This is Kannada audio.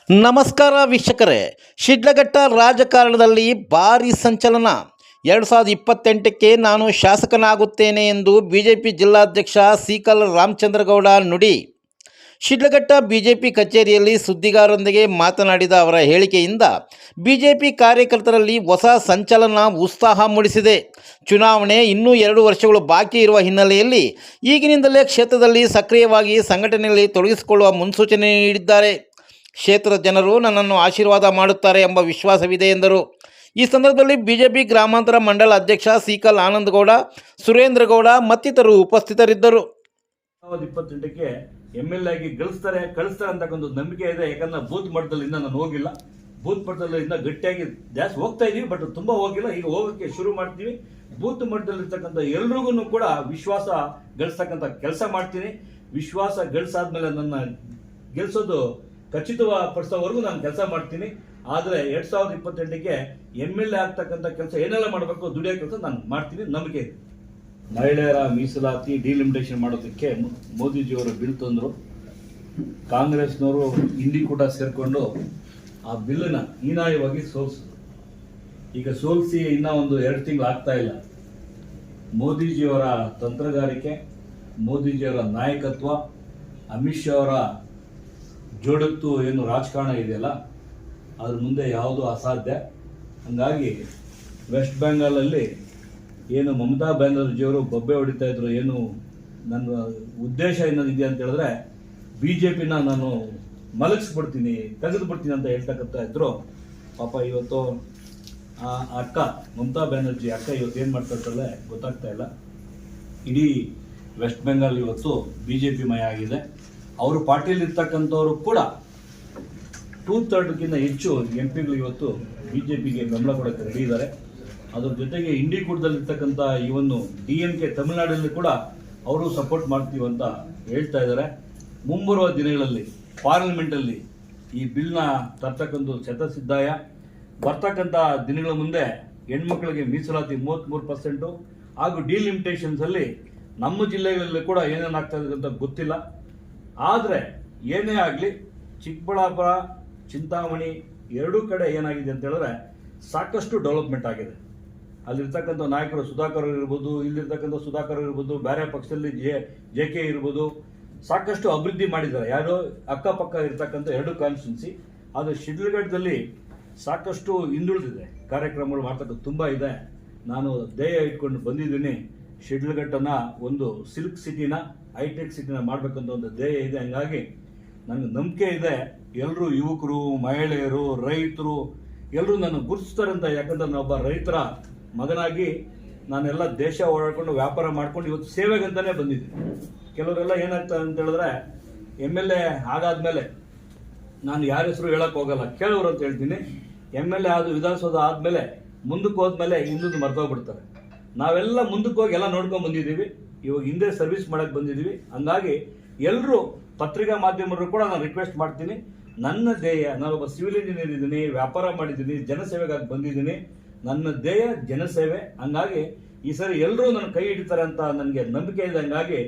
ನಮಸ್ಕಾರ ವೀಕ್ಷಕರೇ, ಶಿಡ್ಲಘಟ್ಟ ರಾಜಕಾರಣದಲ್ಲಿ ಭಾರೀ ಸಂಚಲನ. 2028ಕ್ಕೆ ನಾನು ಶಾಸಕನಾಗುತ್ತೇನೆ ಎಂದು ಬಿಜೆಪಿ ಜಿಲ್ಲಾಧ್ಯಕ್ಷ ಸೀಕಲ್ ರಾಮಚಂದ್ರಗೌಡ ನುಡಿ. ಶಿಡ್ಲಘಟ್ಟ ಬಿಜೆಪಿ ಕಚೇರಿಯಲ್ಲಿ ಸುದ್ದಿಗಾರರೊಂದಿಗೆ ಮಾತನಾಡಿದ ಅವರ ಹೇಳಿಕೆಯಿಂದ ಬಿಜೆಪಿ ಕಾರ್ಯಕರ್ತರಲ್ಲಿ ಹೊಸ ಸಂಚಲನ, ಉತ್ಸಾಹ ಮೂಡಿಸಿದೆ. ಚುನಾವಣೆ ಇನ್ನೂ 2 ವರ್ಷಗಳು ಬಾಕಿ ಇರುವ ಹಿನ್ನೆಲೆಯಲ್ಲಿ ಈಗಿನಿಂದಲೇ ಕ್ಷೇತ್ರದಲ್ಲಿ ಸಕ್ರಿಯವಾಗಿ ಸಂಘಟನೆಯಲ್ಲಿ ತೊಡಗಿಸಿಕೊಳ್ಳುವ ಮುನ್ಸೂಚನೆ ನೀಡಿದ್ದಾರೆ. ಕ್ಷೇತ್ರದ ಜನರು ನನ್ನನ್ನು ಆಶೀರ್ವಾದ ಮಾಡುತ್ತಾರೆ ಎಂಬ ವಿಶ್ವಾಸವಿದೆ ಎಂದರು. ಈ ಸಂದರ್ಭದಲ್ಲಿ ಬಿಜೆಪಿ ಗ್ರಾಮಾಂತರ ಮಂಡಲ ಅಧ್ಯಕ್ಷ ಸೀಕಲ್ ಆನಂದಗೌಡ, ಸುರೇಂದ್ರಗೌಡ ಮತ್ತಿತರರು ಉಪಸ್ಥಿತರಿದ್ದರು. 2028ಕ್ಕೆ MLA ಆಗಿ ಕಳಿಸ್ತಾರೆ ಅಂತಕ್ಕಂಥ ನಂಬಿಕೆ ಇದೆ. ಯಾಕಂದ್ರೆ ಬೂತ್ ಮಟ್ಟದಲ್ಲಿ ನಾನು ಹೋಗಿಲ್ಲ, ಬೂತ್ ಮಟ್ಟದಲ್ಲಿ ಗಟ್ಟಿಯಾಗಿ ಜಾಸ್ತಿ ಹೋಗ್ತಾ ಇದೀವಿ, ಬಟ್ ತುಂಬಾ ಹೋಗಿಲ್ಲ. ಈಗ ಹೋಗೋಕ್ಕೆ ಶುರು ಮಾಡ್ತೀವಿ. ಬೂತ್ ಮಟ್ಟದಲ್ಲಿ ಇರ್ತಕ್ಕಂಥ ಎಲ್ರಿಗೂ ಕೂಡ ವಿಶ್ವಾಸ ಗಳಿಸ್ತಕ್ಕಂಥ ಕೆಲಸ ಮಾಡ್ತೀನಿ. ವಿಶ್ವಾಸ ಗಳಿಸಾದ್ಮೇಲೆ ನನ್ನ ಗೆಲ್ಸೋದು ಖಚಿತಪಡಿಸೋವರೆಗೂ ನಾನು ಕೆಲಸ ಮಾಡ್ತೀನಿ. ಆದರೆ 2028ಕ್ಕೆ MLA ಆಗ್ತಕ್ಕಂಥ ಕೆಲಸ ಏನೆಲ್ಲ ಮಾಡಬೇಕು, ದುಡಿಯೋ ಕೆಲಸ ನಾನು ಮಾಡ್ತೀನಿ, ನಂಬಿಕೆ ಇದೆ. ಮಹಿಳೆಯರ ಮೀಸಲಾತಿ ಡಿಲಿಮಿಟೇಷನ್ ಮಾಡೋದಕ್ಕೆ ಮೋದಿಜಿಯವರು ಬಿಲ್ ತಂದರು. ಕಾಂಗ್ರೆಸ್ನವರು ಹಿಂದಿ ಕೂಡ ಸೇರಿಕೊಂಡು ಆ ಬಿಲ್ಲನ್ನ ಹೀನಾಯವಾಗಿ ಸೋಲಿಸಿದ್ರು. ಈಗ ಸೋಲಿಸಿ ಇನ್ನೂ ಒಂದು 2 ತಿಂಗಳು ಆಗ್ತಾ ಇಲ್ಲ. ಮೋದಿಜಿಯವರ ತಂತ್ರಗಾರಿಕೆ, ಮೋದಿಜಿಯವರ ನಾಯಕತ್ವ, ಅಮಿತ್ ಶಾ ಅವರ ಜೋಡತ್ತು ಏನು ರಾಜಕಾರಣ ಇದೆಯಲ್ಲ, ಅದ್ರ ಮುಂದೆ ಯಾವುದೂ ಅಸಾಧ್ಯ. ಹಾಗಾಗಿ ವೆಸ್ಟ್ ಬೆಂಗಾಲಲ್ಲಿ ಏನು ಮಮತಾ ಬ್ಯಾನರ್ಜಿಯವರು ಬೊಬ್ಬೆ ಹೊಡಿತಾ ಇದ್ರು, ಏನು ನನ್ನ ಉದ್ದೇಶ ಏನಿದೆ ಅಂತ ಹೇಳಿದ್ರೆ BJPನ ನಾನು ಮಲಗಿಸ್ಬಿಡ್ತೀನಿ, ತೆಗೆದುಬಿಡ್ತೀನಿ ಅಂತ ಹೇಳ್ತಕ್ಕಂಥ ಇದ್ರು. ಪಾಪ ಇವತ್ತು ಆ ಅಕ್ಕ ಮಮತಾ ಬ್ಯಾನರ್ಜಿ ಅಕ್ಕ ಇವತ್ತು ಏನು ಮಾಡ್ತಾ ಇರ್ತಾಳೆ ಗೊತ್ತಾಗ್ತಾ ಇಲ್ಲ. ಇಡೀ ವೆಸ್ಟ್ ಬೆಂಗಾಲ್ ಇವತ್ತು BJP ಮಯ ಆಗಿದೆ. ಅವರು ಪಾರ್ಟಿಯಲ್ಲಿ ಇರ್ತಕ್ಕಂಥವ್ರು ಕೂಡ 2/3 ಹೆಚ್ಚು MP ಇವತ್ತು BJPಗೆ ಬೆಂಬಲ ಕೊಡಕ್ಕೆ ರೆಡಿ ಇದ್ದಾರೆ. ಅದ್ರ ಜೊತೆಗೆ ಇಂಡಿಕೂಟದಲ್ಲಿರ್ತಕ್ಕಂಥ ಇವನ್ನು DMK ತಮಿಳುನಾಡಲ್ಲಿ ಕೂಡ ಅವರು ಸಪೋರ್ಟ್ ಮಾಡ್ತೀವಿ ಅಂತ ಹೇಳ್ತಾ ಇದ್ದಾರೆ. ಮುಂಬರುವ ದಿನಗಳಲ್ಲಿ ಪಾರ್ಲಿಮೆಂಟಲ್ಲಿ ಈ ಬಿಲ್ನ ತರ್ತಕ್ಕಂಥ ಶತಸಿದ್ಧಾಯ. ಬರ್ತಕ್ಕಂಥ ದಿನಗಳ ಮುಂದೆ ಹೆಣ್ಮಕ್ಳಿಗೆ ಮೀಸಲಾತಿ 33% ಹಾಗೂ ಡಿಲಿಮಿಟೇಷನ್ಸ್ ಅಲ್ಲಿ ನಮ್ಮ ಜಿಲ್ಲೆಗಳಲ್ಲಿ ಕೂಡ ಏನೇನಾಗ್ತಾ ಇದೆ ಅಂತ ಗೊತ್ತಿಲ್ಲ. ಆದರೆ ಏನೇ ಆಗಲಿ, ಚಿಕ್ಕಬಳ್ಳಾಪುರ, ಚಿಂತಾಮಣಿ ಎರಡೂ ಕಡೆ ಏನಾಗಿದೆ ಅಂತ ಹೇಳಿದ್ರೆ ಸಾಕಷ್ಟು ಡೆವಲಪ್ಮೆಂಟ್ ಆಗಿದೆ. ಅಲ್ಲಿರ್ತಕ್ಕಂಥ ನಾಯಕರು ಸುಧಾಕರ್ ಇರ್ಬೋದು, ಇಲ್ಲಿರ್ತಕ್ಕಂಥ ಸುಧಾಕರ್ ಇರ್ಬೋದು, ಬೇರೆ ಪಕ್ಷದಲ್ಲಿ JK ಇರ್ಬೋದು, ಸಾಕಷ್ಟು ಅಭಿವೃದ್ಧಿ ಮಾಡಿದ್ದಾರೆ. ಯಾರೋ ಅಕ್ಕಪಕ್ಕ ಇರ್ತಕ್ಕಂಥ 2 ಕಾನ್ಸ್ಟಿಟ್ಯೂನ್ಸಿ. ಆದರೆ ಶಿಡ್ಲಘಟ್ಟದಲ್ಲಿ ಸಾಕಷ್ಟು ಹಿಂದುಳಿದಿದೆ. ಕಾರ್ಯಕ್ರಮಗಳು ಮಾಡ್ತಕ್ಕಂಥ ತುಂಬ ಇದೆ. ನಾನು ಧ್ಯೇಯ ಇಟ್ಕೊಂಡು ಬಂದಿದ್ದೀನಿ, ಶಿಡ್ಲಘಟ್ಟನ ಒಂದು ಸಿಲ್ಕ್ ಸಿಟಿನ, ಹೈಟೆಕ್ ಸಿಟಿನ ಮಾಡಬೇಕಂತ ಒಂದು ಧ್ಯೇಯ ಇದೆ. ಹಂಗಾಗಿ ನನಗೆ ನಂಬಿಕೆ ಇದೆ, ಎಲ್ಲರೂ ಯುವಕರು, ಮಹಿಳೆಯರು, ರೈತರು ಎಲ್ಲರೂ ನಾನು ಗುರುತಿಸ್ತಾರಂತ. ಯಾಕಂದ್ರೆ ನಾನೊಬ್ಬ ರೈತರ ಮಗನಾಗಿ ನಾನೆಲ್ಲ ದೇಶ ಓಡಾಡ್ಕೊಂಡು ವ್ಯಾಪಾರ ಮಾಡ್ಕೊಂಡು ಇವತ್ತು ಸೇವೆಗಂತಾನೆ ಬಂದಿದ್ದೀನಿ. ಕೆಲವರೆಲ್ಲ ಏನಾಗ್ತದೆ ಅಂತ ಹೇಳಿದ್ರೆ MLA ಆಗಾದ್ಮೇಲೆ ನಾನು ಯಾರ ಹೆಸರು ಹೇಳಕ್ ಹೋಗಲ್ಲ, ಕೇಳೋರು ಅಂತ ಹೇಳ್ತೀನಿ. MLA ಆದ ವಿಧಾನಸೌಧ ಆದ್ಮೇಲೆ ಮುಂದಕ್ಕೆ ಹೋದ್ಮೇಲೆ ಹಿಂದೂ ಮರ್ತೋಗ್ಬಿಡ್ತಾರೆ. ನಾವೆಲ್ಲ ಮುಂದಕ್ಕೆ ಹೋಗಿ ಎಲ್ಲ ನೋಡ್ಕೊಂಡು ಬಂದಿದ್ದೀವಿ. ಇವಾಗ ಹಿಂದೆ ಸರ್ವಿಸ್ ಮಾಡಕ್ ಬಂದಿದ್ದೀವಿ. ಹಂಗಾಗಿ ಎಲ್ಲರೂ ಪತ್ರಿಕಾ ಮಾಧ್ಯಮರು ಕೂಡ ನಾನು ರಿಕ್ವೆಸ್ಟ್ ಮಾಡ್ತೀನಿ, ನನ್ನ ಧ್ಯೇಯ, ನಾನೊಬ್ಬ ಸಿವಿಲ್ ಇಂಜಿನಿಯರ್ ಇದ್ದೀನಿ, ವ್ಯಾಪಾರ ಮಾಡಿದ್ದೀನಿ, ಜನಸೇವೆಗಾಗಿ ಬಂದಿದ್ದೀನಿ. ನನ್ನ ಧ್ಯೇಯ ಜನಸೇವೆ. ಹಂಗಾಗಿ ಈ ಸರಿ ಎಲ್ಲರೂ ನನ್ನ ಕೈ ಹಿಡಿತಾರೆ ಅಂತ ನನಗೆ ನಂಬಿಕೆ ಇದೆ. ಹಂಗಾಗಿ